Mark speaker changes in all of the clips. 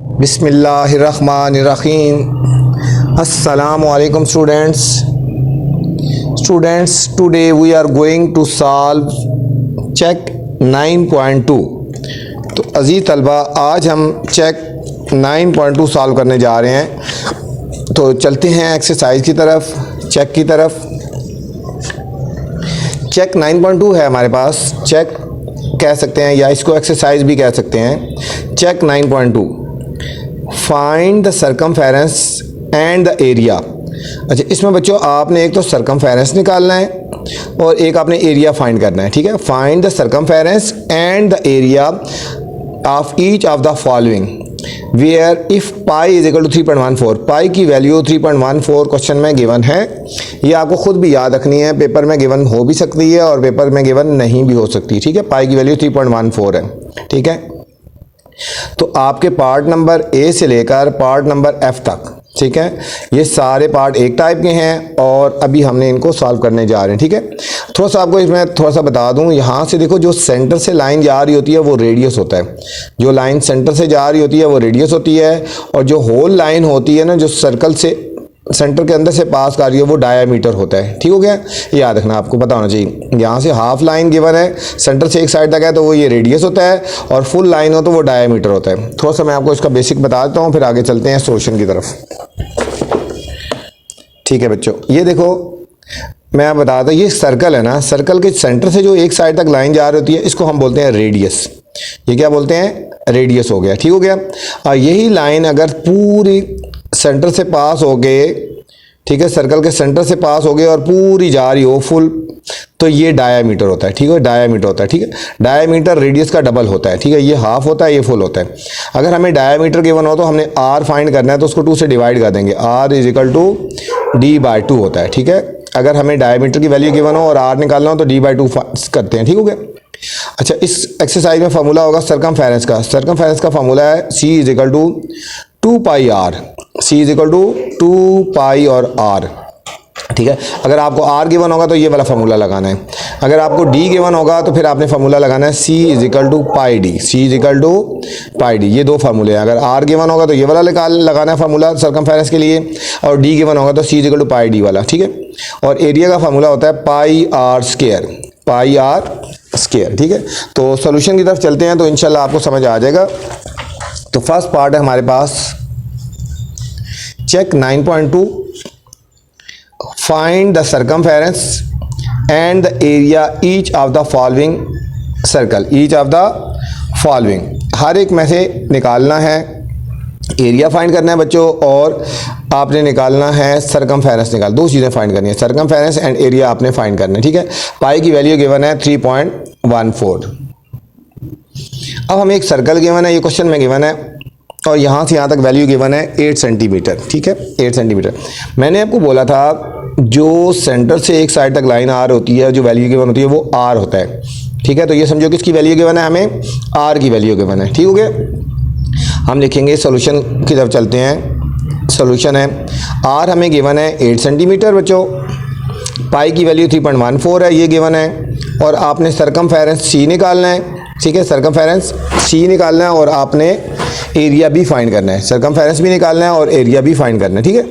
Speaker 1: बिस्मिल्लाहिर्रहमानिर्रहीम। अस्सलामु अलैकुम students, today we are going to solve check 9.2। तो अजीज़ तलबा, आज हम चेक 9.2 सॉल्व करने जा रहे हैं। तो चलते हैं एक्सरसाइज की तरफ, चेक की तरफ। चेक 9.2 है हमारे पास, चेक कह सकते हैं या इसको एक्सरसाइज भी कह सकते हैं। Check 9.2, find the circumference and the area. अच्छा, इसमें बच्चों आपने एक तो सरकमफेरेंस निकालना है और एक आपने एरिया फाइंड करना है। ठीक है, find the circumference and the area of each of the following where if pi is equal to 3.14। Pi की वैल्यू 3.14 क्वेश्चन में गिवन है। ये आपको खुद भी याद रखनी है, पेपर में गिवन हो भी सकती है और पेपर में गिवन नहीं भी हो सकती। ठीक है, पाई की वैल्यू 3.14 है। ठीक है, तो आपके पार्ट नंबर ए से लेकर पार्ट नंबर एफ तक, ठीक है, ये सारे पार्ट एक टाइप के हैं और अभी हमने इनको सॉल्व करने जा रहे हैं। ठीक है, थोड़ा सा आपको इसमें थोड़ा सा बता दूं, यहाँ से देखो जो सेंटर से लाइन जा रही होती है वो रेडियस होता है। जो लाइन सेंटर से जा रही होती है वो रेडियस होती है और जो होल लाइन होती है ना, जो सर्कल से सेंटर के अंदर से पास कर रही है वो डायामीटर होता है। ठीक हो गया, ये याद रखना, आपको पता होना चाहिए। यहाँ से हाफ लाइन गिवन है, सेंटर से एक साइड तक है तो वो ये रेडियस होता है और फुल लाइन हो तो वो डायामीटर होता है। थोड़ा सा मैं आपको इसका बेसिक बता देता हूँ, फिर आगे चलते हैं सॉल्यूशन की तरफ। ठीक है बच्चों, ये देखो मैं आप बताता हूँ, ये सर्कल है ना, सर्कल के सेंटर से जो एक साइड तक लाइन जा रही होती है इसको हम बोलते हैं रेडियस। ये क्या बोलते हैं? रेडियस हो गया। ठीक हो गया, और यही लाइन अगर पूरी सेंटर से पास हो गए, ठीक है, सर्कल के सेंटर से पास हो गए और पूरी जा रही हो फुल, तो ये डायामीटर होता है। ठीक है, डायामीटर होता है। ठीक है, डायामीटर रेडियस का डबल होता है। ठीक है, ये हाफ होता है, ये फुल होता है। अगर हमें डायामीटर गिवन हो तो हमने आर फाइंड करना है तो उसको 2 से डिवाइड कर देंगे। R is equal to D/2 होता है। ठीक है, अगर हमें डायामीटर की वैल्यू गिवन हो और आर निकालना हो तो D/2 करते हैं। ठीक हो गया। अच्छा, इस एक्सरसाइज में फार्मूला होगा सरकमफेरेंस का। सरकमफेरेंस का फार्मूला है C is equal to 2πr। C is equal to 2π और r। ठीक है, अगर आपको r गिवन होगा तो ये वाला फार्मूला लगाना है। अगर आपको d गिवन होगा तो फिर आपने फार्मूला लगाना है C is equal to πd। C is equal to πd, ये दो फार्मूले हैं। अगर r गिवन होगा तो ये वाला लगाना है फार्मूला सरकमफेरेंस के लिए, और d गिवन होगा तो C is equal to πd वाला। ठीक है, और एरिया का फार्मूला होता है πr स्क्वायर, πr स्क्वायर। ठीक है, तो सोल्यूशन की तरफ चलते हैं तो इंशाल्लाह आपको समझ आ जाएगा। तो फर्स्ट पार्ट है हमारे पास check 9.2, find the circumference and the area each of the following circle. Each of the following, हर एक में से निकालना है, एरिया फाइंड करना है बच्चों, और आपने निकालना है सरकमफेरेंस। निकाल, दो चीज़ें फाइंड करनी है, सरकमफेरेंस एंड एरिया आपने फाइंड करना है। ठीक है, पाई की वैल्यू गिवन है 3.14। अब हमें एक सर्कल गिवन है, ये क्वेश्चन में गिवन है, और यहाँ से यहाँ तक वैल्यू गिवन है 8 सेंटीमीटर। ठीक है, 8 सेंटीमीटर। मैंने आपको बोला था जो सेंटर से एक साइड तक लाइन आर होती है, जो वैल्यू गिवन होती है वो आर होता है। ठीक है, तो ये समझो किसकी वैल्यू गिवन है, हमें आर की वैल्यू गिवन है। ठीक हो गया, हम लिखेंगे सोल्यूशन की तरफ चलते हैं। सोल्यूशन है, आर हमें गिवन है 8 सेंटीमीटर बच्चों, पाई की वैल्यू 3.14 है, ये गिवन है, और आपने सरकमफेरेंस C निकालना है। ठीक है, सरकमफेरेंस C निकालना है और आपने एरिया भी फाइंड करना है। सरकमफेरेंस भी निकालना है और एरिया भी फाइंड करना है। ठीक है,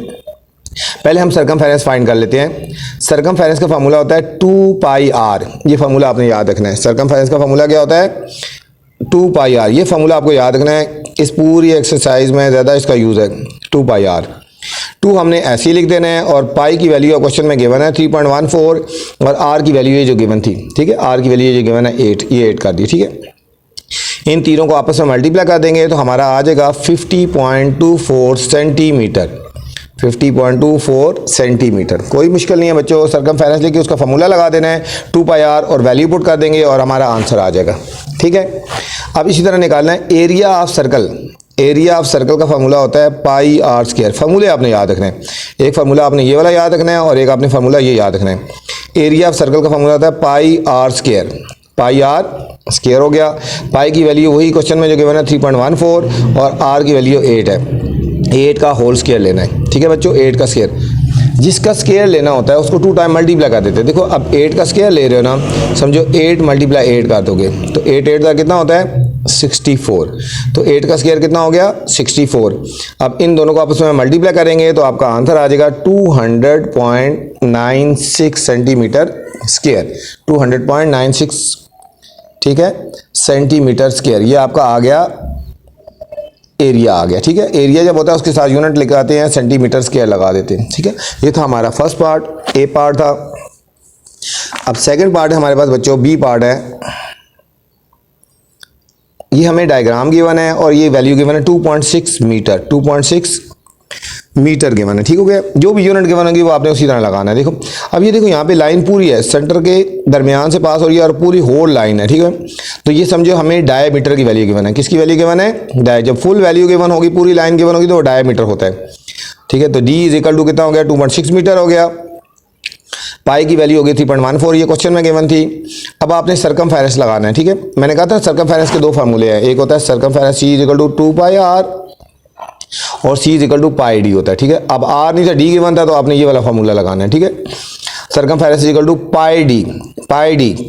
Speaker 1: पहले हम सरकमफेरेंस फाइंड कर लेते हैं। सरकमफेरेंस का फार्मूला होता है 2πr, ये फार्मूला आपने याद रखना है। सरकमफेरेंस का फार्मूला क्या होता है? 2πr, ये फार्मूला आपको याद रखना है। इस पूरी एक्सरसाइज में ज़्यादा इसका यूज़ है 2πr। 2 हमने ऐसे ही लिख देना है, और पाई की वैल्यू क्वेश्चन में गिवन है 3.14 और आर की वैल्यू ये जो गिवन थी। ठीक है, आर की वैल्यू जो गिवन है 8, ये 8 कर दी। ठीक है, इन तीनों को आपस में मल्टीप्लाई कर देंगे तो हमारा आ जाएगा 50.24 सेंटीमीटर। 50.24 सेंटीमीटर, कोई मुश्किल नहीं है बच्चों। सरकमफेरेंस लेके उसका फार्मूला लगा देना है 2πr और वैल्यू पुट कर देंगे और हमारा आंसर आ जाएगा। ठीक है, अब इसी तरह निकालना है area of circle. Area of circle का फार्मूला होता है πr स्क्वायर। फार्मूले आपने याद रखना है, एक फार्मूला आपने ये वाला याद रखना है और एक आपने फार्मूला ये याद रखना है। एरिया ऑफ सर्कल का फार्मूला होता है πr स्क्वायर, πr स्क्वायर हो गया। पाई की वैल्यू वही क्वेश्चन में जो गिवन है 3.14 और आर की वैल्यू 8 है। 8 का होल स्क्वायर लेना है। ठीक है बच्चों, 8 का स्क्वायर। जिसका स्क्वायर लेना होता है उसको 2 टाइम मल्टीप्लाई कर देते हैं। देखो अब 8 का स्क्वायर ले रहे हो ना, समझो 8 × 8 कर दोगे तो 8 का कितना होता है 64। तो 8 का स्क्वायर कितना हो गया 64। अब इन दोनों को आपस में मल्टीप्लाई करेंगे तो आपका आंसर आ जाएगा 200.96 सेंटीमीटर स्क्वायर, 200.96, ठीक है, सेंटीमीटर स्क्वायर। ये आपका आ गया एरिया आ गया, ठीक है। एरिया जब होता है उसके साथ यूनिट लगाते हैं, सेंटीमीटर स्क्वायर लगा देते हैं, ठीक है। ये था हमारा फर्स्ट पार्ट, ए पार्ट था। अब सेकंड पार्ट है हमारे पास बच्चों, बी पार्ट है। ये हमें डायग्राम गिवन है और ये वैल्यू गिवन है 2.6 मीटर, 2.6 मीटर गिवन है, ठीक हो गया। जो भी यूनिट गिवन होगी वो आपने उसी तरह लगाना है। देखो अब ये देखो यहाँ पे लाइन पूरी है, सेंटर के दरमियान से पास हो रही है और पूरी होल लाइन है, ठीक है। तो ये समझो हमें डायमीटर की वैल्यू गिवन है। किसकी वैल्यू गिवन है? जब फुल वैल्यू गिवन होगी, पूरी लाइन गिवन होगी तो वो डायमीटर होता है, ठीक है। तो D = कितना हो गया 2.6 मीटर हो गया। पाई की वैल्यू होगी 3.14, ये क्वेश्चन में गिवन थी। अब आपने सरकमफेरेंस लगाना है, ठीक है। मैंने कहा था सरकमफेरेंस के दो फार्मूले हैं, एक होता है सरकमफेरेंस C = 2πr और C = πd होता है, ठीक है। अब R नहीं था, D गिवन था, तो आपने ये वाला फार्मूला लगाना है, ठीक है। सरकमफेरेंस = πd,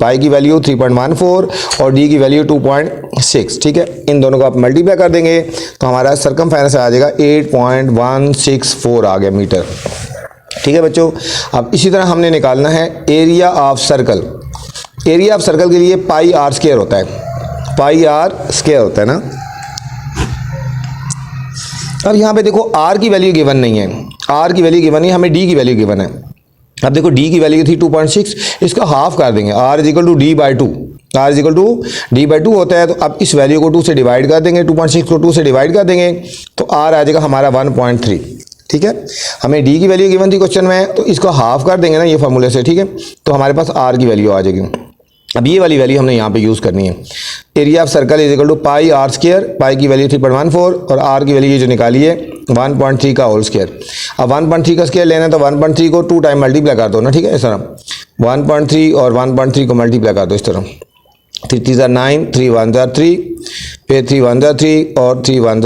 Speaker 1: पाई की वैल्यू 3.14 और D की वैल्यू 2.6, ठीक है। इन दोनों को आप मल्टीप्लाई कर देंगे तो हमारा सरकमफेरेंस आ जाएगा 8.164 आ गया मीटर, ठीक है बच्चों। अब इसी तरह हमने निकालना है area of circle. Area of circle के लिए πr² होता है, πr² होता है ना। अब यहाँ पे देखो R की वैल्यू गिवन नहीं है, R की वैल्यू गिवन नहीं, हमें D की वैल्यू गिवन है। अब देखो D की वैल्यू थी 2.6, इसका हाफ कर देंगे, R = D/2, R = D/2 होता है। तो अब इस वैल्यू को 2 से डिवाइड कर देंगे, 2.6 को 2 से डिवाइड कर देंगे तो R आ जाएगा हमारा 1.3, ठीक है। हमें D की वैल्यू गिवन थी क्वेश्चन में, तो इसको हाफ कर देंगे ना ये फार्मूले से, ठीक है। तो हमारे पास R की वैल्यू आ जाएगी। अब ये वाली वैल्यू हमने यहाँ पे यूज़ करनी है। एरिया ऑफ सर्कल = πr², पाई की वैल्यू 3.14 और R की वैल्यू ये जो निकाली है 1.3 का होल स्क्वायर। अब 1.3 का स्क्वायर लेना है तो 1.3 को 2 टाइम मल्टीप्लाई कर दो ना, ठीक है। इस तरह 1.3 और 1.3 को मल्टीप्लाई कर दो इस तरह, 3 3 9, 3 1 3, फिर 3 1 3 और 3 1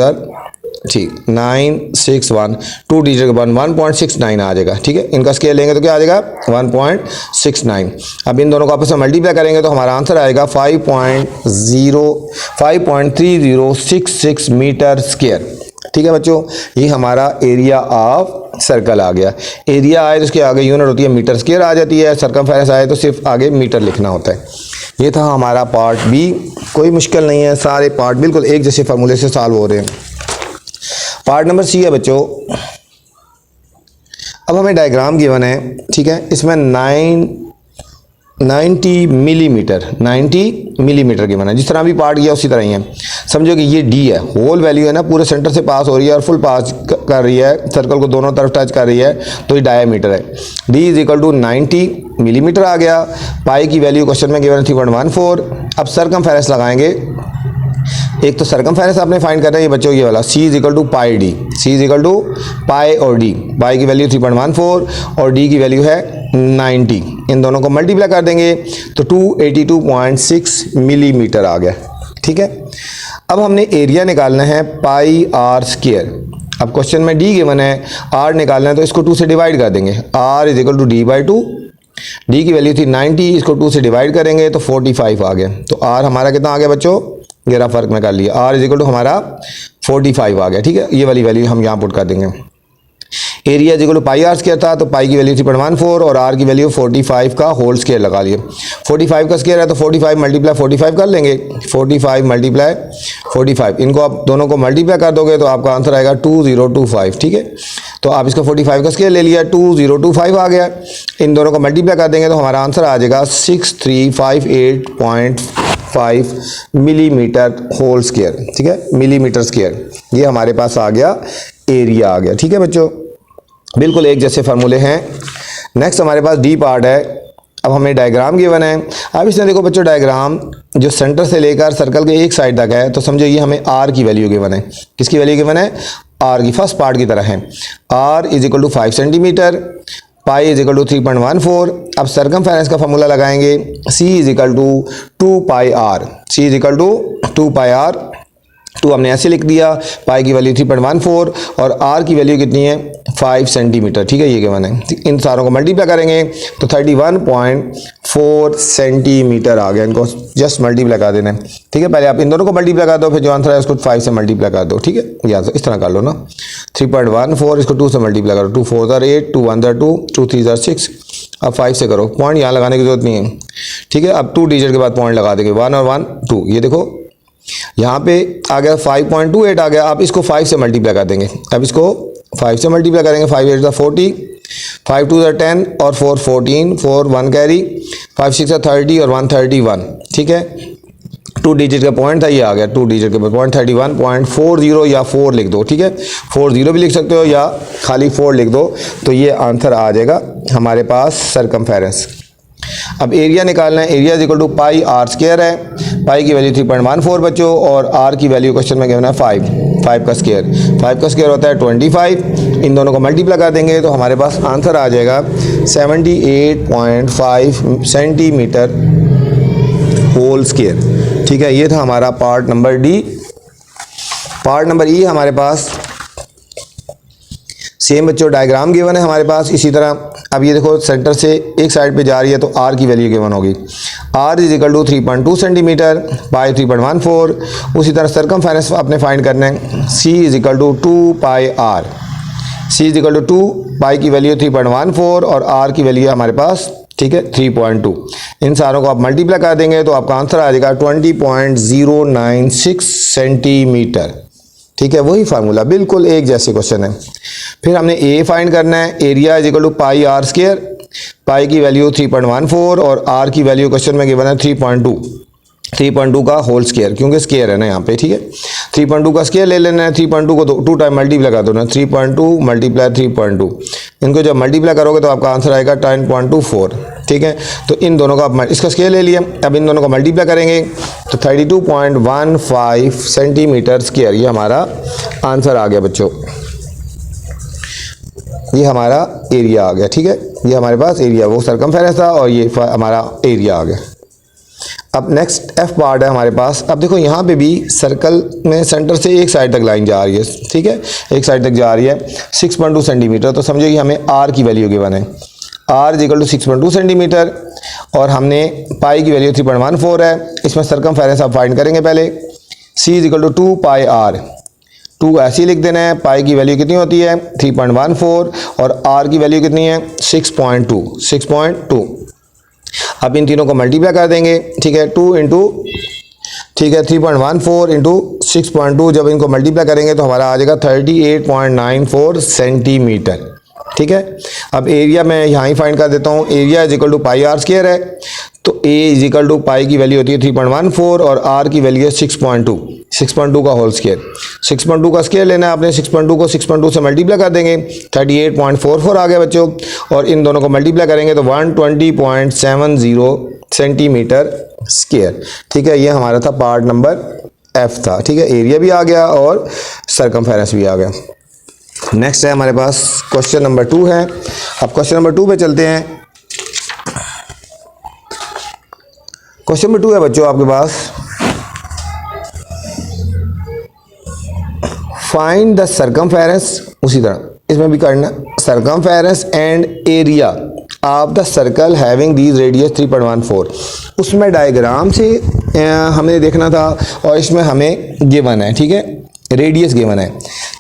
Speaker 1: 3, 9 6 1, 2 डिजिट के बाद 1.69 आ जाएगा, ठीक है। इनका स्केल लेंगे तो क्या आ जाएगा 1.69। अब इन दोनों को आपस में मल्टीप्लाई करेंगे तो हमारा आंसर आएगा 5.3066 मीटर स्क्वायर, ठीक है बच्चों। ये हमारा एरिया ऑफ सर्कल आ गया। एरिया आए तो उसके आगे यूनिट होती है मीटर स्क्वायर आ जाती है, सरकमफेरेंस आए तो सिर्फ आगे मीटर लिखना होता है। ये था हमारा पार्ट बी, कोई मुश्किल नहीं है, सारे पार्ट बिल्कुल एक जैसे फार्मूले से सॉल्व हो रहे हैं। पार्ट नंबर C है बच्चों। अब हमें डायग्राम गिवन है, ठीक है। इसमें 90 मिलीमीटर गिवन है। जिस तरह भी पार्ट किया उसी तरह ही है। समझो कि ये D है, होल वैल्यू है ना, पूरे सेंटर से पास हो रही है और फुल पास कर रही है, सर्कल को दोनों तरफ टच कर रही है, तो ये डायमीटर है। D = 90 मिलीमीटर आ गया। पाई की वैल्यू क्वेश्चन में गिवन है 3.14। अब सरकमफेरेंस लगाएंगे। एक तो सरकमफेरेंस आपने फाइंड करना है ये बच्चों, ये वाला C = πd, C = पाई और D। पाई की वैल्यू 3.14 और D की वैल्यू है 90। इन दोनों को मल्टीप्लाई कर देंगे तो 282.6 मिलीमीटर आ गया, ठीक है। अब हमने एरिया निकालना है πr²। अब क्वेश्चन में D गिवन है, R निकालना है तो इसको 2 से डिवाइड कर देंगे, R = D/2। D की वैल्यू थी 90, इसको 2 से डिवाइड करेंगे तो 45 आ गया। तो R हमारा कितना आ गया बच्चों, जरा फर्क में कर लिया, R = हमारा 45 आ गया, ठीक है। ये वाली वैल्यू हम यहाँ पुट कर देंगे। एरिया = πr² था तो पाई की वैल्यू 3.14 और R की वैल्यू 45 का होल स्क्वायर लगा लिए। 45 का स्क्वायर है तो 45 × 45 कर लेंगे, 45 × 45। इनको आप दोनों को मल्टीप्लाई कर दोगे तो आपका आंसर आएगा 2025, ठीक है। तो आप इसका 45 का स्क्वायर ले लिया, 2025 आ गया। इन दोनों को मल्टीप्लाई कर देंगे तो हमारा आंसर आ जाएगा 6358.5 मिलीमीटर होल स्क्वायर, ठीक है, मिलीमीटर स्क्वायर। ये हमारे पास आ गया, एरिया आ गया, ठीक है बच्चों। बिल्कुल एक जैसे फार्मूले हैं। नेक्स्ट हमारे पास D पार्ट है। अब हमें डायग्राम गिवन है। अब इसमें देखो बच्चों, डायग्राम जो सेंटर से लेकर सर्कल के एक साइड तक है, तो समझो ये हमें R की वैल्यू गिवन है। किसकी वैल्यू गिवन है? R की, फर्स्ट पार्ट की तरह है। R = 5 सेंटीमीटर, पाई = 3.14। अब सरकमफेरेंस का फार्मूला लगाएंगे, C = 2πr, C = 2πr। 2 हमने ऐसे लिख दिया, पाई की वैल्यू 3.14 और आर की वैल्यू कितनी है 5 सेंटीमीटर, ठीक है, ये गिवन है। इन सारों को मल्टीप्लाई करेंगे तो 31.4 सेंटीमीटर आ गया। इनको जस्ट मल्टीप्लाई कर देना है, ठीक है। पहले आप इन दोनों को मल्टीप्लाई कर दो, फिर जो आंसर है उसको 5 से मल्टीप्लाई कर दो, ठीक है। या तो इस तरह कर लो ना, 3.14 इसको 2 से मल्टीप्लाई करो, 2 4 8, 2 1 2, 2 3 6, अब 5 से करो। पॉइंट यहाँ लगाने की जरूरत नहीं है, ठीक है। अब 2 डिजिट के बाद पॉइंट लगा देंगे, 1 और 1 2, ये देखो यहाँ पे आ गया 5.28 आ गया। आप इसको 5 से मल्टीप्लाई कर देंगे, अब इसको 5 से मल्टीप्लाई करेंगे, 5 8 40, 5 2 10 और 4 14, 4 1 कैरी, 5 6 30 और 1 31, ठीक है। 2 डिजिट का पॉइंट था, ये आ गया 2 डिजिट के पॉइंट 31.40 या 4 लिख दो, ठीक है। 40 भी लिख सकते हो या खाली 4 लिख दो, तो ये आंसर आ जाएगा हमारे पास सरकमफेरेंस। अब एरिया निकालना है, area equal to pi R square है। पाई की वैल्यू 3.14 बच्चों और आर की वैल्यू क्वेश्चन में गिवन है 5 का स्क्वायर, 5 का स्क्वायर होता है 25। इन दोनों को मल्टीप्लाई कर देंगे तो हमारे पास आंसर आ जाएगा 78.5 सेंटीमीटर होल स्क्वायर, ठीक है। ये था हमारा part number D. Part number ई हमारे पास सेम बच्चों डायग्राम गिवन है हमारे पास इसी तरह। अब ये देखो सेंटर से एक साइड पे जा रही है तो आर की वैल्यू गिवन होगी, R is equal to 3.2 centimetre, pi 3.14। उसी तरह सरकमफेरेंस आपने फाइंड करना है, C is equal to 2 pi R, C is equal to 2, pi की वैल्यू 3.14 और आर की वैल्यू हमारे पास, ठीक है, 3.2। इन सारों को आप मल्टीप्लाई कर देंगे तो आपका आंसर आ जाएगा 20.096 सेंटीमीटर, ठीक है। वही फार्मूला बिल्कुल एक जैसे क्वेश्चन है। फिर हमने ए फाइंड करना है, area is equal to pi R square, pi की वैल्यू 3.14 और आर की वैल्यू क्वेश्चन में गिवन है 3.2 का होल स्क्वायर, क्योंकि स्क्वायर है ना यहाँ पे, ठीक है। 3.2 का स्क्वायर ले लेना है, 3.2 को 2 टाइम मल्टीप्लाई कर दो ना, 3.2 मल्टीप्लाई 3.2, इनको जब मल्टीप्लाई करोगे तो आपका आंसर आएगा 10.24, ठीक है। तो इन दोनों का आप इसका स्क्वायर ले लिया, अब इन दोनों को मल्टीप्लाई करेंगे तो 32.15 सेंटीमीटर स्क्वायर, ये हमारा आंसर आ गया बच्चों। ये हमारा एरिया आ गया, ठीक है। ये हमारे पास एरिया, वो सरकमफेरेंस था और ये हमारा एरिया आ गया। अब नेक्स्ट एफ पार्ट है हमारे पास। अब देखो यहाँ पे भी सर्कल में सेंटर से एक साइड तक लाइन जा रही है, ठीक है, एक साइड तक जा रही है 6.2 सेंटीमीटर। तो समझो कि हमें आर की वैल्यू गिवन है, R is equal to 6.2 centimetre और हमने पाई की वैल्यू 3.14 है। इसमें सरकमफेरेंस आप फाइंड करेंगे पहले, C is equal to 2 pi R, 2 ऐसे ही लिख देना है। पाई की वैल्यू कितनी होती है 3.14 और आर की वैल्यू कितनी है 6.2। अब इन तीनों को मल्टीप्लाई कर देंगे, ठीक है, 2 इंटू, ठीक है, 3.14 इंटू 6.2, जब इनको मल्टीप्लाई करेंगे तो हमारा आ जाएगा 38.94 सेंटीमीटर, ठीक है। अब एरिया मैं यहाँ ही फाइंड कर देता हूँ, area is equal to pi R square है, तो A is equal to pi की वैल्यू होती है 3.14 और आर की वैल्यू है 6.2 का होल स्क्वायर। 6.2 का स्क्वायर लेना है आपने, 6.2 को 6.2 से मल्टीप्लाई कर देंगे, 38.44 आ गया बच्चों, और इन दोनों को मल्टीप्लाई करेंगे तो 120.70 सेंटीमीटर स्क्वायर, ठीक है। ये हमारा था पार्ट नंबर एफ था, ठीक है। एरिया भी आ गया और सरकमफेरेंस भी आ गया। नेक्स्ट है हमारे पास क्वेश्चन नंबर 2 है। अब क्वेश्चन नंबर 2 पे चलते हैं। क्वेश्चन नंबर 2 है बच्चों आपके पास, फाइंड द सरकमफेरेंस, उसी तरह इसमें भी करना, circumference and area of the circle having these radius 3.14। उसमें डायग्राम से हमें देखना था और इसमें हमें गिवन है, ठीक है, रेडियस गिवन है।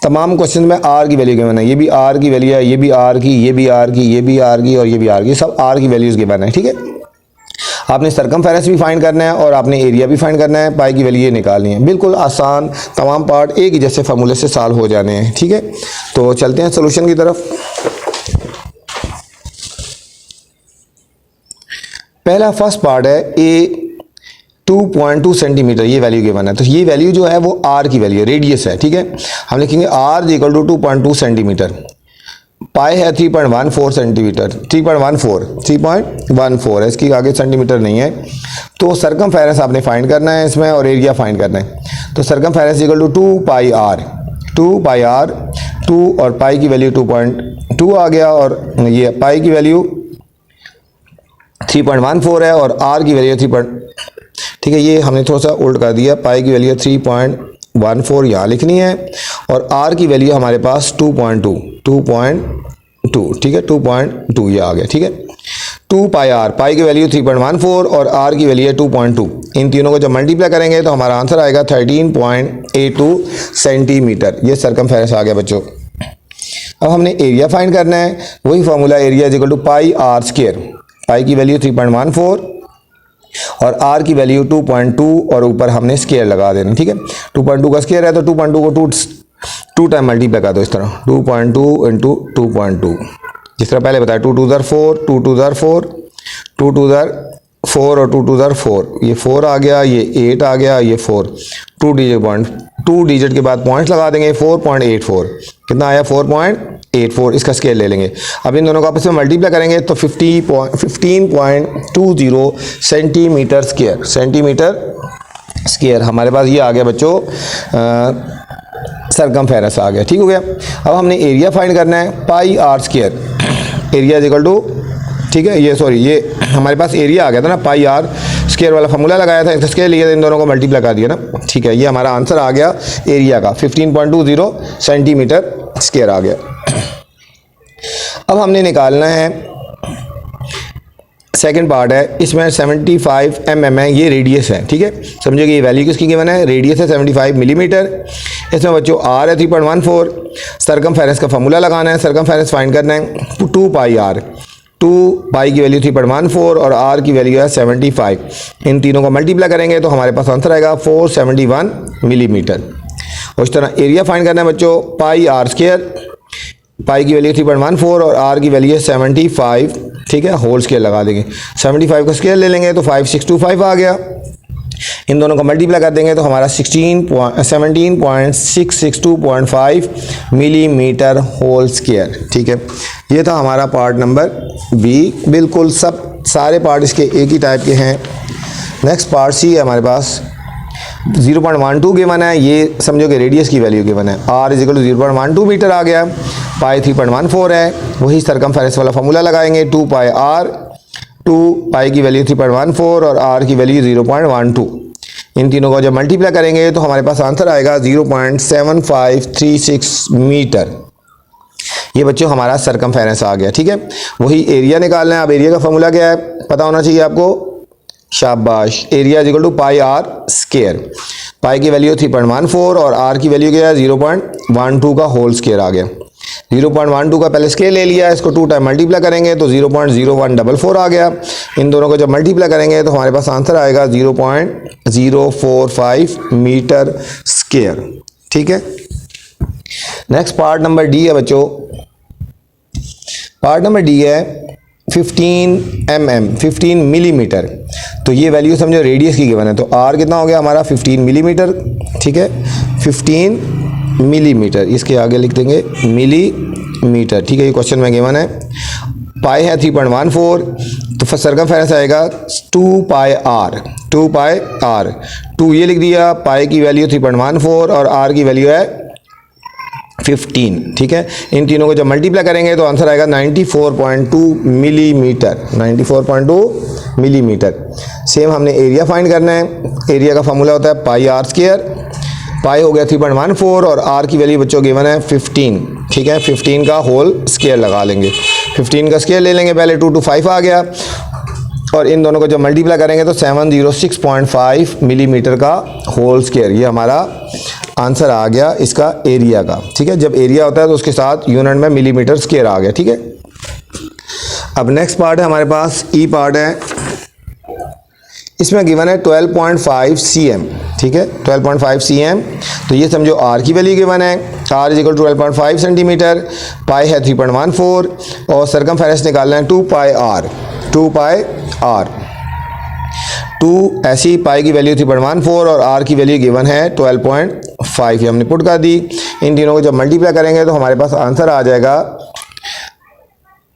Speaker 1: तमाम क्वेश्चन में आर की वैल्यू गिवन है, ये भी आर की वैल्यू है, ये भी आर की, ये भी आर की, ये भी आर की और ये भी आर की, सब आर की वैल्यूज गिवन है, ठीक है। आपने सरकमफेरेंस भी फाइंड करना है और आपने एरिया भी फाइंड करना है, पाई की वैल्यू ये निकालनी है। बिल्कुल आसान, तमाम पार्ट एक ही जैसे फार्मूले से सॉल्व हो जाने हैं, ठीक है। तो चलते हैं सॉल्यूशन की तरफ। पहला फर्स्ट पार्ट है ए 2.2 सेंटीमीटर, ये वैल्यू गिवन है, तो ये वैल्यू जो है वो आर की वैल्यू है, रेडियस है, ठीक है। हम लिखेंगे are equal to 2.2 centimetre, pi है 3.14 सेंटीमीटर, 3.14 है, इसकी आगे सेंटीमीटर नहीं है। तो सरकमफेरेंस आपने फाइंड करना है इसमें और एरिया फाइंड करना है। तो circumference equal to 2 pi R, 2 और पाई की वैल्यू 2.2 आ गया और ये पाई की वैल्यू 3.14 है और आर की वैल्यू 3. ठीक है, ये हमने थोड़ा सा उल्ट कर दिया, पाई की वैल्यू 3. 2.14 यहाँ लिखनी है और r की वैल्यू हमारे पास 2.2 ठीक है, 2.2 ये आ गया। ठीक है, 2 पाई आर, पाई की वैल्यू 3.14 और r की वैल्यू है 2.2। इन तीनों को जब मल्टीप्लाई करेंगे तो हमारा आंसर आएगा 13.82 सेंटीमीटर। ये सरकमफेरेंस आ गया बच्चों। अब हमने एरिया फाइंड करना है, वही formula area is equal to pi R square. Pi की वैल्यू 3.14 और r की वैल्यू 2.2 और ऊपर हमने स्क्वायर लगा देना। ठीक है, 2.2 का स्क्वायर है तो 2.2 को टू टाइम मल्टीप्लाई कर दो इस तरह, 2.2 इंटू 2.2, जिस तरह पहले बताया 2 2 ज़र 4, 2 2 ज़र 4, 2 2 ज़र 4 और 2 2 ज़र 4, ये 4 आ गया, ये 8 आ गया, ये 4, 2 डिजिट के बाद पॉइंट्स लगा देंगे, 4.84 कितना आया 4.84, इसका स्केल ले लेंगे। अब इन दोनों को आपस में मल्टीप्लाई करेंगे तो 15.20 सेंटीमीटर स्क्वायर हमारे पास ये आ गया बच्चों, सरकमफेरेंस आ गया। ठीक हो गया। अब हमने एरिया फाइंड करना है, pi R square, area is equal to, ठीक है, ये सॉरी ये हमारे पास एरिया आ गया था ना, पाई आर स्क्वायर वाला फॉर्मूला लगाया था, इसका स्क्वायर लिया था, इन दोनों को मल्टीप्लाई कर दिया ना। ठीक है, ये हमारा आंसर आ गया एरिया का 15.20 सेंटीमीटर स्क्वायर आ गया। अब हमने निकालना है सेकंड पार्ट है, इसमें 75 mm है, ये रेडियस है। ठीक है, समझो कि ये वैल्यू किसकी गिवन है, रेडियस है 75 मिलीमीटर। इसमें बच्चों r है 3.14, सरकमफेरेंस का फॉर्मूला लगाना है, सरकमफेरेंस फाइंड करना है 2 पाई r, 2 पाई की वैल्यू 3.14 और r की वैल्यू है 75। इन तीनों को मल्टीप्लाई करेंगे तो हमारे पास आंसर आएगा 471 मिलीमीटर। और इस तरह एरिया फाइंड करना है बच्चों, पाई आर स्क्वायर, पाई की वैल्यू 3.14 और r की वैल्यू है 75। ठीक है, होल स्केयर लगा देंगे, 75 का स्केयर ले लेंगे तो 5625 आ गया। इन दोनों को मल्टीप्लाई कर देंगे तो हमारा 17.662.5 मिलीमीटर होल स्केयर। ठीक है, ये था हमारा पार्ट नंबर बी। बिल्कुल सब सारे पार्ट इसके एक ही टाइप के हैं। नेक्स्ट पार्ट सी है हमारे पास, 0.12 गिवन है, ये समझो कि रेडियस की वैल्यू गिवन है, r is equal to 0.12 metre आ गया, पाई 3.14 है, वही सरकमफेरेंस वाला फॉर्मूला लगाएंगे 2 पाई r, 2 पाई की वैल्यू 3.14 और r की वैल्यू 0.12। इन तीनों को जब मल्टीप्लाई करेंगे तो हमारे पास आंसर आएगा 0.7536 मीटर। ये बच्चों हमारा सरकमफेरेंस आ गया। ठीक है, वही एरिया निकालना है। अब एरिया का फॉर्मूला क्या है पता होना चाहिए आपको, शाबाश, area is equal to pi R square. Pi की वैल्यू 3.14 और r की वैल्यू क्या है 0.12 का होल स्क्वायर आ गया। 0.12 का पहले स्केल ले लिया, इसको 2 टाइम मल्टीप्लाई करेंगे तो 0.0144 आ गया। इन दोनों को जब मल्टीप्लाई करेंगे तो हमारे पास आंसर आएगा 0.045 मीटर स्क्वायर। ठीक है, नेक्स्ट पार्ट नंबर डी है बच्चों। पार्ट नंबर डी है 15 मिलीमीटर। तो ये वैल्यू समझो रेडियस की गिवन है, तो r कितना हो गया हमारा 15 मिलीमीटर। ठीक है, 15 मिलीमीटर, इसके आगे लिख देंगे मिलीमीटर। ठीक है, ये क्वेश्चन में गिवन है। पाई है 3.14, तो सरकमफेरेंस आएगा 2 पाई आर, 2 पाई आर, 2 ये लिख दिया, पाई की वैल्यू 3.14 और r की वैल्यू है 15। ठीक है, इन तीनों को जब मल्टीप्लाई करेंगे तो आंसर आएगा 94.2 मिलीमीटर, 94.2 मिलीमीटर। सेम हमने एरिया फाइंड करना है। एरिया का फॉर्मूला होता है पाई आर स्क्वायर, पाई हो गया 3.14 और r की वैल्यू बच्चों गिवन है 15। ठीक है, 15 का होल स्क्वायर लगा लेंगे, 15 का स्क्वायर ले लेंगे, पहले 2 to 5 आ गया और इन दोनों को जब मल्टीप्लाई करेंगे तो 706.5 मिलीमीटर का होल स्क्वायर, ये हमारा आंसर आ गया इसका एरिया का। ठीक है, जब एरिया होता है तो उसके साथ यूनिट में मिलीमीटर स्क्वायर आ गया। ठीक है, अब नेक्स्ट पार्ट है हमारे पास, ई पार्ट है, इसमें गिवन है 12.5 cm। ठीक है, 12.5 cm, तो ये समझो r की वैल्यू गिवन है, r is equal to 12.5 centimetre, pi है 3.14 और सरकमफेरेंस निकालना है 2 पाई r, 2 पाई r, 2 ऐसी, पाई की वैल्यू 3.14 और r की वैल्यू गिवन है 12.5, ये हमने पुट कर दी। इन तीनों को जब मल्टीप्लाई करेंगे तो हमारे पास आंसर आ जाएगा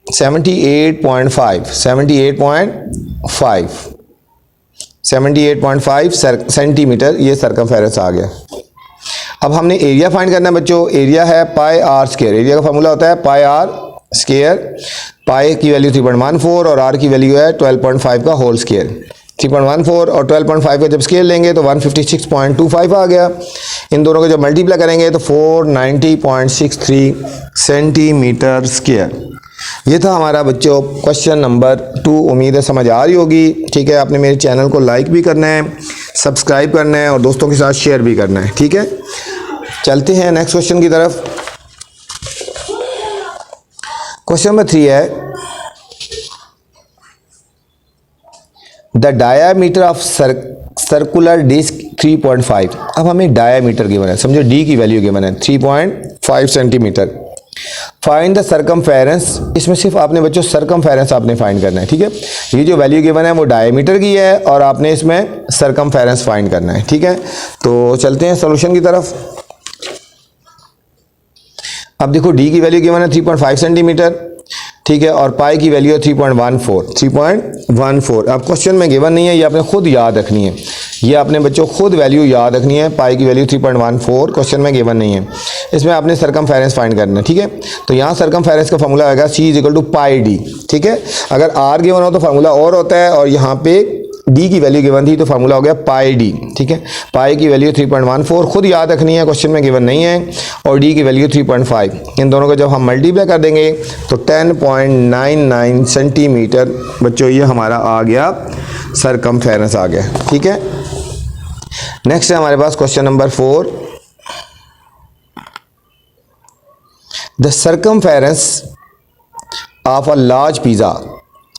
Speaker 1: 78.5 सेंटीमीटर, ये सरकमफेरेंस आ गया। अब हमने एरिया फाइंड करना है बच्चों। एरिया है पाई आर स्क्वायर, एरिया का फॉर्मूला होता है पाई आर स्क्वायर, पाई की वैल्यू 3.14 और r की वैल्यू है 12.5 का होल स्क्वायर। 3.14 और 12.5 का जब स्केल लेंगे तो 156.25 आ गया। इन दोनों को जब मल्टीप्लाई करेंगे तो 490.63 सेंटीमीटर स्क्वायर। ये था हमारा बच्चों क्वेश्चन नंबर 2। उम्मीद है समझ आ रही होगी। ठीक है, आपने मेरे चैनल को लाइक भी करना है, सब्सक्राइब करना है और दोस्तों के साथ शेयर भी करना है। ठीक है, चलते हैं नेक्स्ट क्वेश्चन की तरफ। क्वेश्चन नंबर 3 है the diameter of circular disc 3.5। अब हमें डायामीटर गिवन है, समझो डी की वैल्यू गिवन है 3.5 सेंटीमीटर। फाइंड द सर्कमफेरेंस, इसमें सिर्फ आपने बच्चों सर्कमफेरेंस आपने फाइंड करना है। ठीक है, ये जो वैल्यू गिवन है वो डायमीटर की है और आपने इसमें सर्कमफेरेंस फाइंड करना है। ठीक है, तो चलते हैं सॉल्यूशन की तरफ। अब देखो डी की वैल्यू गिवन है 3.5 सेंटीमीटर। ठीक है, और पाई की वैल्यू है 3.14। अब क्वेश्चन में गिवन नहीं है, ये आपने खुद याद रखनी है। ये आपने बच्चों खुद वैल्यू याद रखनी है। पाई की वैल्यू 3.14 क्वेश्चन में गिवन नहीं है। इसमें आपने सर्कमफेरेंस फाइंड करना है। ठीक है, तो यहाँ सर्कमफेरेंस का फार्मूला आएगा C = पाई डी। ठीक है, अगर R गिवन हो तो फार्मूला और होता है, और यहाँ पे डी की वैल्यू गिवन थी तो फार्मूला हो गया पाई डी। ठीक है, पाई की वैल्यू 3.14 खुद याद रखनी है, क्वेश्चन में गिवन नहीं है, और डी की वैल्यू 3.5। इन दोनों को जब हम मल्टीप्लाई कर देंगे तो 10.99 सेंटीमीटर बच्चों ये हमारा आ गया सर्कमफेरेंस आ गया। ठीक है, नेक्स्ट है हमारे पास question number 4। The circumference of a large pizza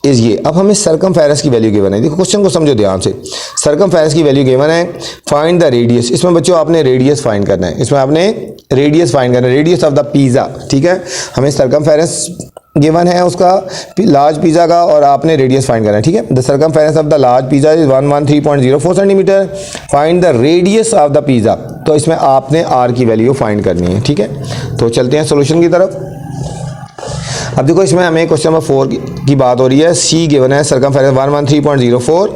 Speaker 1: is ये। अब हमें सर्कमफेरेंस की वैल्यू गिवन है। देखो क्वेश्चन को समझो ध्यान से। सर्कमफेरेंस की वैल्यू गिवन है, फाइंड द रेडियस। इसमें बच्चों आपने रेडियस फाइंड करना है, इसमें आपने रेडियस फाइंड करना है, रेडियस ऑफ द पिज़्ज़ा। ठीक है, हमें सर्कमफेरेंस गिवन है उसका लार्ज पिज़्ज़ा का, और आपने रेडियस फाइंड करना है। ठीक है, the circumference of the large pizza is 113.04 centimetre. Find the radius of the pizza, तो इसमें आपने आर की वैल्यू फाइंड करनी है। ठीक है, तो चलते हैं सोल्यूशन की तरफ। अब देखो इसमें हमें क्वेश्चन नंबर 4 की बात हो रही है। सी गिवन है सर्कमफेरेंस 113.04।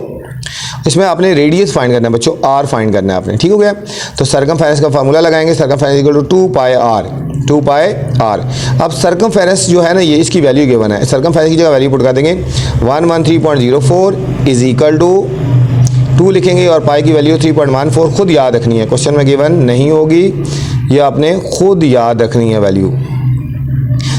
Speaker 1: इसमें आपने रेडियस फाइंड करना है बच्चों, आर फाइंड करना है आपने। ठीक हो गया, तो सर्कमफेरेंस का फार्मूला लगाएंगे, सर्कमफेरेंस = 2 पाई आर। अब सर्कमफेरेंस जो है ना, ये इसकी वैल्यू गिवन है, सर्कमफेरेंस की जगह वैल्यू पुट कर देंगे 113.04 = 2 लिखेंगे, और पाई की वैल्यू 3.14 खुद याद रखनी है, क्वेश्चन में गिवन नहीं होगी, ये आपने खुद याद रखनी है वैल्यू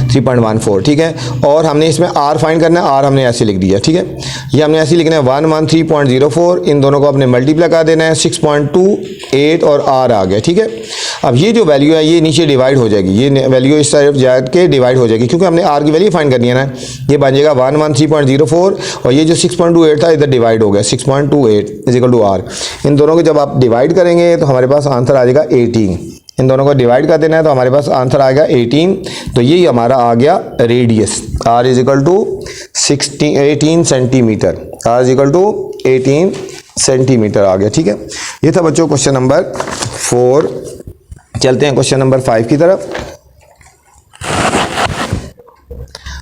Speaker 1: 3.14। ठीक है, और हमने इसमें आर फाइंड करना है, आर हमने ऐसे लिख दिया। ठीक है, ये हमने ऐसे लिखना है 113.04, इन दोनों को आपने मल्टीप्लाई कर देना है 6.28 और आर आ गया। ठीक है, अब ये जो वैल्यू है ये नीचे डिवाइड हो जाएगी, ये वैल्यू इस तरफ जाके डिवाइड हो जाएगी, क्योंकि हमने आर की वैल्यू फाइंड करनी है ना। ये बन जाएगा 113.04, और ये जो 6.28 था इधर डिवाइड हो गया, 6.28 = आर। इन दोनों को जब आप डिवाइड करेंगे तो हमारे पास आंसर आ जाएगा 18। इन दोनों को डिवाइड कर देना है तो हमारे पास आंसर आएगा 18। तो यही हमारा आ गया radius, R = 18 centimetre, R = 18 centimetre आ गया। ठीक है, ये था बच्चों क्वेश्चन नंबर 4। चलते हैं क्वेश्चन नंबर 5 की तरफ।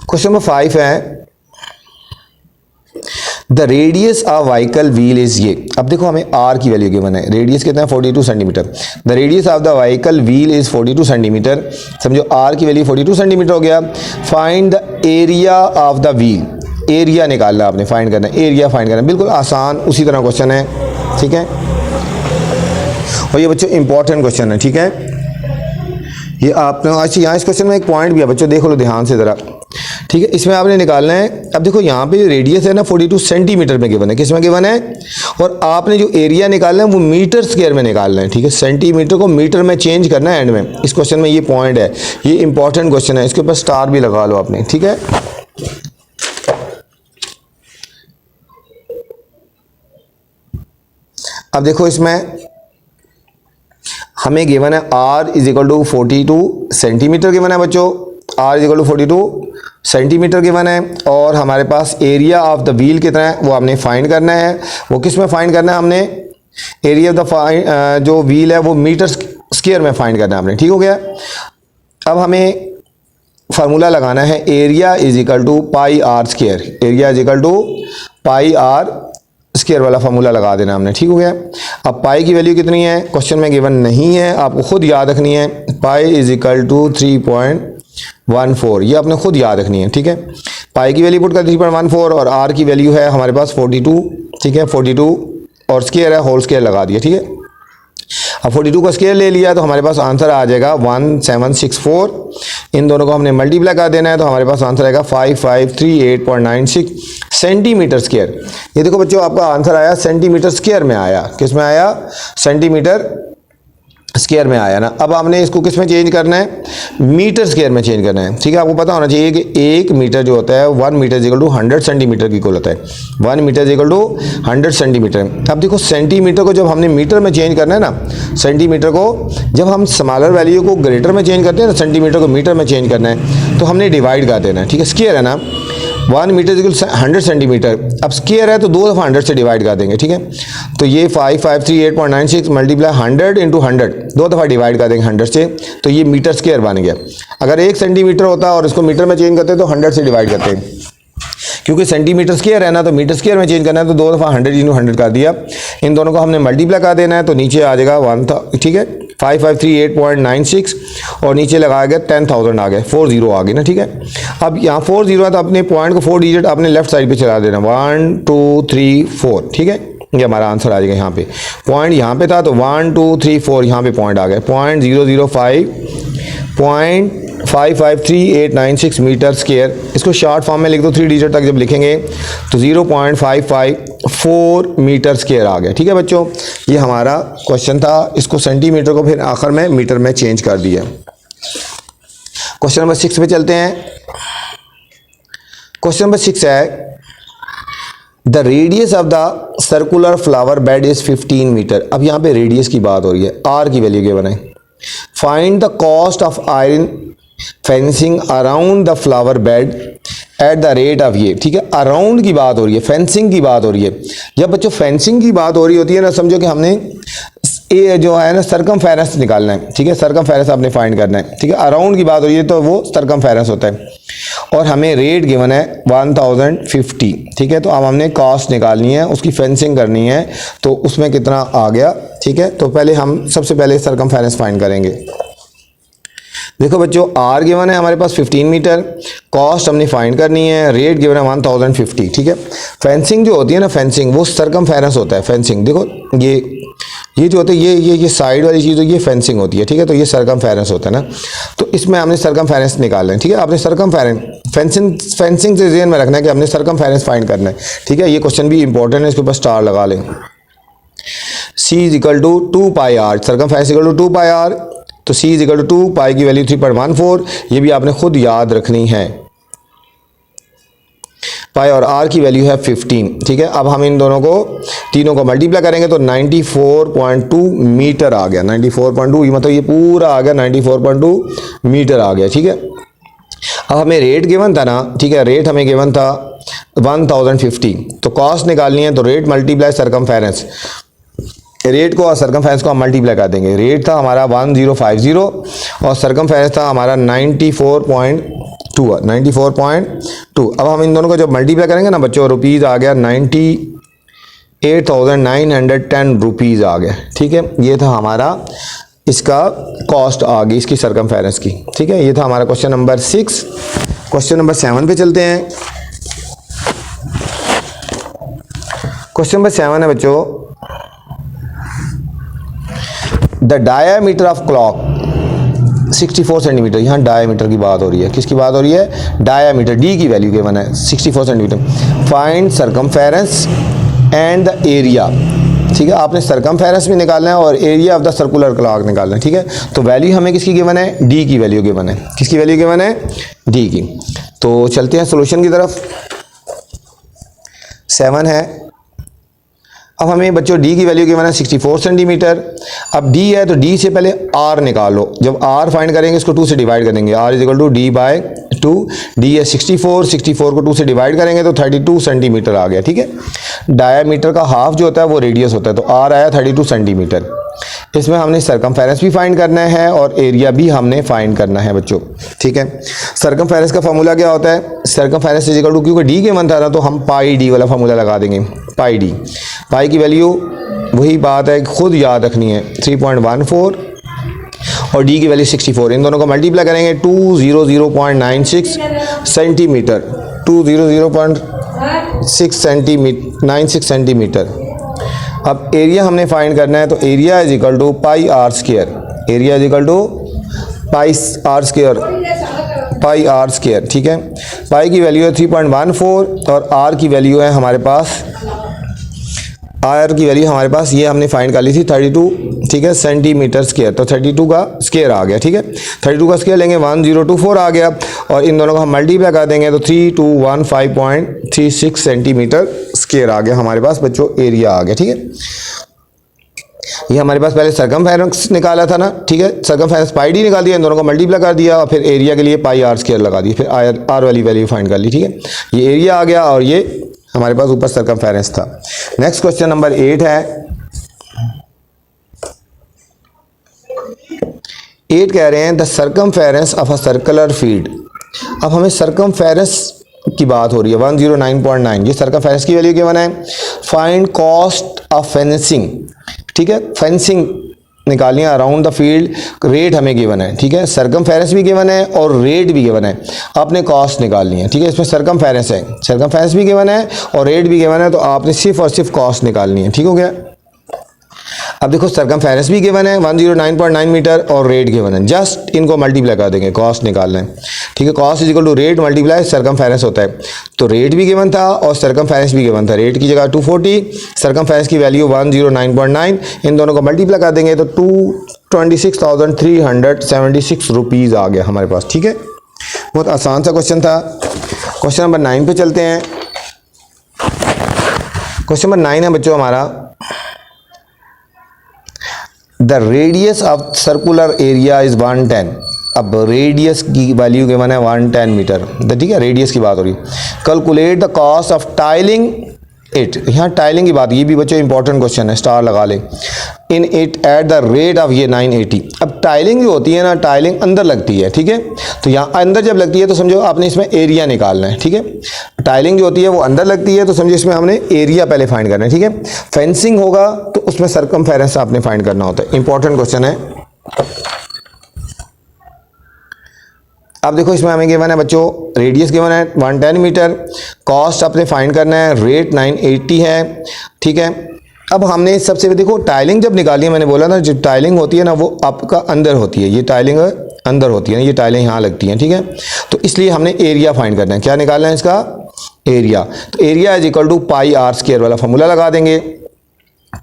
Speaker 1: क्वेश्चन नंबर 5 है the radius of vehicle wheel is ये। अब देखो हमें आर की वैल्यू गिवन है, रेडियस कितना है 42 centimetre. The radius of the vehicle wheel is 42 centimetre. समझो आर की वैल्यू 42 सेंटीमीटर हो गया। Find the area of the wheel, area निकालना आपने, फाइंड करना है, एरिया फाइंड करना है, बिल्कुल आसान उसी तरह क्वेश्चन है। ठीक है, और ये बच्चों इंपॉर्टेंट क्वेश्चन है। ठीक है, ये आपने अच्छा यहाँ इस क्वेश्चन में एक पॉइंट भी है बच्चों, देख लो ध्यान से ज़रा। ठीक है, इसमें आपने निकालना है। अब देखो यहाँ पे रेडियस है ना 42 सेंटीमीटर में गिवन है, किस में गिवन है, और आपने जो एरिया निकालना है वो मीटर स्क्वायर में निकालना है। ठीक है, सेंटीमीटर को मीटर में चेंज करना है एंड में। इस क्वेश्चन में ये पॉइंट है, ये इंपॉर्टेंट क्वेश्चन है, इसके ऊपर स्टार भी लगा लो आपने। ठीक है, अब देखो इसमें हमें गिवन है R = 42 सेंटीमीटर गिवन है बच्चों, R = 42 सेंटीमीटर गिवन है, और हमारे पास एरिया ऑफ द व्हील कितना है वो हमने फाइंड करना है। वो किस में फाइंड करना है हमने, एरिया ऑफ द जो व्हील है वो मीटर स्क्वायर में फाइंड करना है हमने। ठीक हो गया, अब हमें फार्मूला लगाना है area = pi R square, area = pi R square वाला फार्मूला लगा देना हमने। ठीक हो गया, अब पाई की वैल्यू कितनी है क्वेश्चन में गिवन नहीं है, आपको खुद याद रखनी है। पाई = 3.14, ये आपने खुद याद रखनी है। ठीक है, पाई की वैल्यू पुट कर 3.14, और आर की वैल्यू है हमारे पास 42। ठीक है, 42 और स्क्वायर है, होल स्क्वायर लगा दिया। ठीक है, अब 42 का स्क्वायर ले लिया तो हमारे पास आंसर आ जाएगा 1764। इन दोनों को हमने मल्टीप्लाई कर देना है तो हमारे पास आंसर आएगा 5538.96 सेंटीमीटर स्क्वायर। ये देखो बच्चों आपका आंसर आया सेंटीमीटर स्क्वायर में आया। किस में आया? सेंटीमीटर स्क्वायर में आया ना। अब आपने इसको किस में चेंज करना है? मीटर स्क्वायर में चेंज करना है। ठीक है, आपको पता होना चाहिए कि 1 मीटर जो होता है 1 मीटर इक्वल टू 100 सेंटीमीटर की इक्वल होता है। 1 मीटर इक्वल टू 100 सेंटीमीटर। अब देखो सेंटीमीटर को जब हमने मीटर में चेंज करना है ना, सेंटीमीटर को जब हम स्मॉलर वैल्यू को ग्रेटर में चेंज करते हैं ना, सेंटीमीटर को मीटर में चेंज करना है तो हमने डिवाइड कर देना है। ठीक है, स्क्वायर है ना, 1 मीटर इक्वल 100 सेंटीमीटर। अब स्क्वायर है तो 2 दफ़ा 100 से डिवाइड कर देंगे। ठीक है, तो ये 5538.96 मल्टीप्लाई 100 इंटू 100, 2 दफ़ा डिवाइड कर देंगे 100 से, तो ये मीटर स्क्वायर बन गया। अगर 1 सेंटीमीटर होता है और इसको मीटर में चेंज करते हैं तो 100 से डिवाइड करते हैं, क्योंकि सेंटीमीटर स्क्वायर है ना, तो मीटर स्क्वायर में चेंज करना है तो 2 दफ़ा 100 इंटू 100 कर दिया। इन दोनों को हमने मल्टीप्लाई कर देना है तो नीचे आ जाएगा 1, ठीक है, 5538.96 और नीचे लगाया गया 10,000 आ गया, 40 आ गई ना। ठीक है, अब यहाँ 40 है तो अपने पॉइंट को 4 डिजिट अपने लेफ्ट साइड पे चला देना, 1 2 3 4। ठीक है, ये हमारा आंसर आ जाएगा। यहाँ पे पॉइंट यहाँ पे था तो 1 2 3 4 यहाँ पे पॉइंट आ गया, 0.5533896 मीटर स्क्वायर। इसको शॉर्ट फॉर्म में लिख दो, 3 डिजिट तक जब लिखेंगे तो 0.554 मीटर स्क्वायर आ गया। ठीक है बच्चों, ये हमारा क्वेश्चन था। इसको सेंटीमीटर को फिर आखिर में मीटर में चेंज कर दिया। क्वेश्चन नंबर 6 पे चलते हैं। क्वेश्चन नंबर 6 है the radius of the circular flower bed is 15 metre. अब यहाँ पे रेडियस की बात हो रही है, आर की वैल्यू क्या बनाए? Find the cost of iron fencing around the flower bed at the rate of ये। ठीक है, अराउंड की बात हो रही है, फेंसिंग की बात हो रही है। जब बच्चों फेंसिंग की बात हो रही होती है ना, समझो कि हमने ये जो है ना सरकमफेरेंस निकालना है। ठीक है, सरकमफेरेंस आपने फाइंड करना है। ठीक है, अराउंड की बात हो रही है तो वो सरकमफेरेंस होता है और हमें रेट गिवन है 1050। ठीक है, तो अब हमने कॉस्ट निकालनी है, उसकी फेंसिंग करनी है, तो उसमें कितना आ गया। ठीक है, तो पहले हम सबसे पहले सरकमफेरेंस फाइंड करेंगे। देखो बच्चों, आर गिवन है हमारे पास 15 मीटर, कॉस्ट हमने फाइंड करनी है, रेट गिवन है 1050। ठीक है, फेंसिंग जो होती है ना, फेंसिंग वो सरकमफेरेंस होता है। फेंसिंग देखो ये जो होता है ये साइड वाली चीज़ ये फेंसिंग होती है। ठीक है, तो ये सरकमफेरेंस होता है ना, तो इसमें हमने सरकमफेरेंस निकालना है। ठीक है, आपने फेंसिंग से ज़हन में रखना है कि हमने सरकमफेरेंस फाइंड करना है। ठीक है, ये क्वेश्चन भी इंपॉर्टेंट है, इसके ऊपर स्टार लगा लें। C is equal to 2 pi R, circumference equal to 2 pi R, तो C is equal to 2 pi की वैल्यू 3.14, ये भी आपने खुद याद रखनी है। पाई और आर की वैल्यू है 15। ठीक है, अब हम इन दोनों को तीनों को मल्टीप्लाई करेंगे तो 94.2 मीटर आ गया। 94.2 मतलब ये पूरा आ गया, 94.2 मीटर आ गया। ठीक है, अब हमें रेट गिवन था ना। ठीक है, रेट हमें गिवन था 1050, तो कॉस्ट निकालनी है तो रेट मल्टीप्लाई सरकमफेरेंस, रेट को और सरकमफेरेंस को हम मल्टीप्लाई कर देंगे। रेट था हमारा 1050 और सरकमफेरेंस था हमारा 94.2। अब हम इन दोनों को जब मल्टीप्लाई करेंगे ना बच्चों, रुपीज़ आ गया 98,910 रुपीज़ आ गया। ठीक है, ये था हमारा इसका कॉस्ट आ गई इसकी सरकमफेरेंस की। ठीक है, ये था हमारा क्वेश्चन नंबर 6। क्वेश्चन नंबर 7 पे चलते हैं। क्वेश्चन नंबर 7 है बच्चों, the diameter of clock 64 centimetre. यहाँ डायामीटर की बात हो रही है, किसकी बात हो रही है? डायामीटर, डी की वैल्यू गिवन है 64 centimetre. Find circumference and the area. ठीक है, आपने सरकमफेरेंस भी निकालना है और area of the circular clock निकालना है। ठीक है, तो वैल्यू हमें किसकी गिवन है? डी की वैल्यू गिवन है। किसकी वैल्यू गिवन है? डी की। तो चलते हैं सोल्यूशन की तरफ। 7 है, अब हमें बच्चों डी की वैल्यू गिवन है 64 सेंटीमीटर। अब डी है तो डी से पहले आर निकालो। जब आर फाइंड करेंगे इसको 2 से डिवाइड कर देंगे, R is equal to D by 2। D है 64 को 2 से डिवाइड करेंगे तो 32 सेंटीमीटर आ गया। ठीक है, डायामीटर का हाफ जो होता है वो रेडियस होता है, तो आर आया 32 सेंटीमीटर। इसमें हमने सरकमफेरेंस भी फाइंड करना है और एरिया भी हमने फाइंड करना है बच्चों। ठीक है, सरकमफेरेंस का फार्मूला क्या होता है? सरकमफेरेंस इज इक्वल टू, क्योंकि डी के मन था ना तो हम पाई डी वाला फार्मूला लगा देंगे। पाई डी, पाई की वैल्यू वही बात है, खुद याद रखनी है, 3.14 और डी की वैल्यू 64। इन दोनों को मल्टीप्लाई करेंगे 200.96 सेंटीमीटर, 200.96 सेंटीमीटर अब एरिया हमने फाइंड करना है, तो area is equal to pi R square, area is equal to pi R square, pi R square, ठीक है। पाई की वैल्यू है 3.14 और आर की वैल्यू है हमारे पास, आर की वैल्यू हमारे पास ये हमने फाइंड कर ली थी 32, ठीक है, सेंटीमीटर स्क्वायर। तो 32 का स्क्वायर आ गया, ठीक है। 32 का स्क्वायर लेंगे 1024 आ गया, और इन दोनों को हम मल्टीप्लाई कर देंगे तो 3215.36 सेंटीमीटर स्क्वायर आ गया हमारे पास बच्चों, एरिया आ गया, ठीक है। ये हमारे पास पहले सरकमफेरेंस निकाला था ना, ठीक है, सरकमफेरेंस पाई डी निकाल दिया, इन दोनों को मल्टीप्लाई कर दिया और फिर एरिया के लिए पाई आर स्क्वायर लगा दी, फिर आर वाली वैल्यू फाइंड कर ली, ठीक है। ये एरिया आ गया और ये हमारे पास ऊपर सरकमफेरेंस था। नेक्स्ट क्वेश्चन नंबर 8 है, 8 कह रहे हैं the circumference of a circular field. अब हमें सरकमफेरेंस की बात हो रही है 109.9, ये सरकमफेरेंस की वैल्यू गिवन है। फाइंड कॉस्ट ऑफ फेंसिंग, ठीक है, फेंसिंग निकालनी है अराउंड द फील्ड, रेट हमें गिवन है, ठीक है, सरकमफेरेंस भी गिवन है और रेट भी गिवन है, आपने कॉस्ट निकालनी है, ठीक है। इसमें सरकमफेरेंस है, सरकमफेरेंस भी गिवन है और रेट भी गिवन है, तो आपने सिर्फ और सिर्फ कॉस्ट निकालनी है, ठीक हो गया। अब देखो सरकमफेरेंस भी गिवन है 109.9 मीटर और रेट गिवन है, जस्ट इनको मल्टीप्लाई कर देंगे, कॉस्ट निकालना है, ठीक है। Cost is equal to rate multiply circumference होता है, तो रेट भी गिवन था और सरकमफेरेंस भी गिवन था। रेट की जगह 240, सरकमफेरेंस की वैल्यू 109.9, इन दोनों को मल्टीप्लाई कर देंगे तो 226,376 रुपीज़ आ गया हमारे पास, ठीक है। बहुत आसान सा क्वेश्चन था। क्वेश्चन नंबर 9 पे चलते हैं। क्वेश्चन नंबर 9 है बच्चों हमारा, the radius of circular area is 110। अब रेडियस की वैल्यू गिवन है 110 मीटर, ठीक है, रेडियस की बात हो रही। Calculate the cost of tiling it, यहाँ टाइलिंग की बात, ये भी बच्चों इंपॉर्टेंट क्वेश्चन है, स्टार लगा ले। In it at the rate of ये 980। अब टाइलिंग जो होती है ना, टाइलिंग अंदर लगती है, ठीक है, तो यहाँ अंदर जब लगती है तो समझो आपने इसमें एरिया निकालना है, ठीक है। टाइलिंग जो होती है वो अंदर लगती है, तो समझो इसमें हमने एरिया पहले फाइंड करना है, ठीक है। फेंसिंग होगा तो उसमें सरकमफेरेंस आपने फाइंड करना होता है, इंपॉर्टेंट क्वेश्चन है। अब देखो इसमें हमें गिवन है बच्चों, रेडियस गिवन है 110 मीटर, कॉस्ट आपने फाइंड करना है, रेट 980 है, ठीक है। अब हमने सबसे देखो टाइलिंग जब निकाली है, मैंने बोला ना जो टाइलिंग होती है ना वो आपका अंदर होती है, ये टाइलिंग अंदर होती है ना, ये टाइलिंग यहाँ लगती हैं, ठीक है। तो इसलिए हमने एरिया फाइंड करना है, क्या निकालना है इसका, एरिया। तो area is equal to pi R square वाला फॉर्मूला लगा देंगे,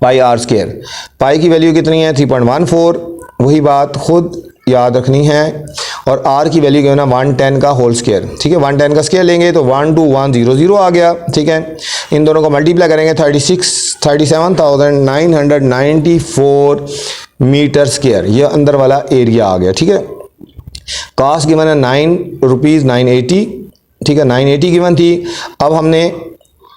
Speaker 1: पाई आर स्क्वायर। पाई की वैल्यू कितनी है 3.14, वही बात खुद याद रखनी है, और आर की वैल्यू क्या है ना 110 का होल स्क्वायर, ठीक है। 110 का स्क्वायर लेंगे तो 12100 आ गया, ठीक है। इन दोनों को मल्टीप्लाई करेंगे 37,994 मीटर स्क्वायर, ये अंदर वाला एरिया आ गया, ठीक है। कॉस्ट गिवन है 9 रुपीज़ 980, ठीक है, 980 गिवन थी। अब हमने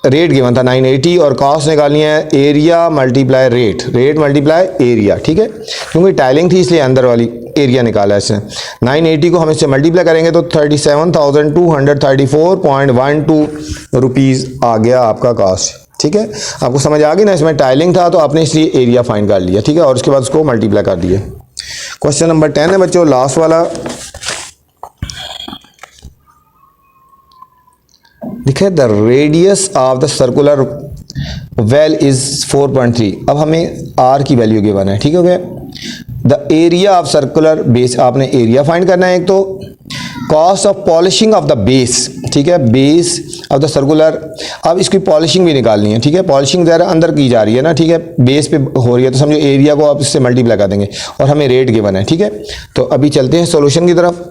Speaker 1: रेट गिवन था 980 और कॉस्ट निकालनी है area multiply rate, rate multiply area, ठीक है, क्योंकि टाइलिंग थी इसलिए अंदर वाली एरिया निकाला है इसने। 980 को हम इससे मल्टीप्लाई करेंगे तो 37,234.12 रुपीज़ आ गया आपका कॉस्ट, ठीक है। आपको समझ आ गई ना, इसमें टाइलिंग था तो आपने इसलिए एरिया फाइंड कर लिया, ठीक है, और उसके बाद उसको मल्टीप्लाई कर दिया। क्वेश्चन नंबर 10 है बच्चों, लास्ट वाला। देखिए the radius of the circular well is 4.3। अब हमें आर की वैल्यू गिवन है, ठीक हो गया। The area of circular base, आपने एरिया फाइंड करना है एक तो। Cost of polishing of the base, ठीक है, बेस ऑफ द सर्कुलर। अब इसकी पॉलिशिंग भी निकालनी है, ठीक है, पॉलिशिंग ज़रा अंदर की जा रही है ना, ठीक है, बेस पे हो रही है, तो समझो एरिया को आप इससे मल्टीप्लाई कर देंगे और हमें रेट गिवन है, ठीक है। तो अभी चलते हैं सॉल्यूशन की तरफ।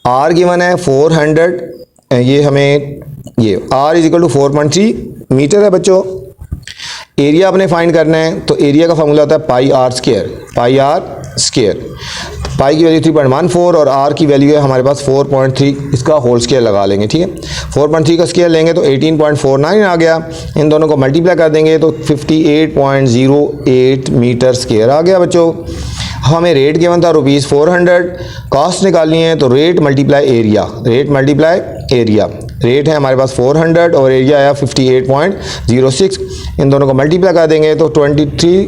Speaker 1: आर गिवन है 400, ये हमें ये R is equal to 4.3 metre है बच्चों। एरिया आपने फाइंड करना है, तो एरिया का फॉर्मूला होता है pi R square, pi R square. Pi की वैल्यू 3.14 और आर की वैल्यू है हमारे पास 4.3, इसका होल स्क्वायर लगा लेंगे, ठीक है। 4.3 का स्क्वायर लेंगे तो 18.49 आ गया, इन दोनों को मल्टीप्लाई कर देंगे तो 58.08 मीटर स्क्वायर आ गया बच्चों। हमें रेट गिवन था ₹400, कॉस्ट निकालनी है तो rate multiply area, rate multiply area. Rate है हमारे पास 400 और एरिया आया 58.06, इन दोनों को मल्टीप्लाई कर देंगे तो 23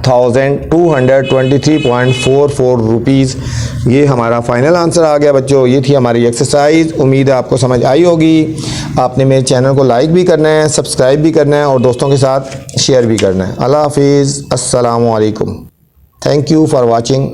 Speaker 1: 1,223.44 रुपीज़। ये हमारा फाइनल आंसर आ गया बच्चों। ये थी हमारी एक्सरसाइज। उम्मीद है आपको समझ आई होगी। आपने मेरे चैनल को लाइक भी करना है, सब्सक्राइब भी करना है और दोस्तों के साथ शेयर भी करना है। अल्लाह हाफिज़, अस्सलामु अलैकुम। Thank you for watching.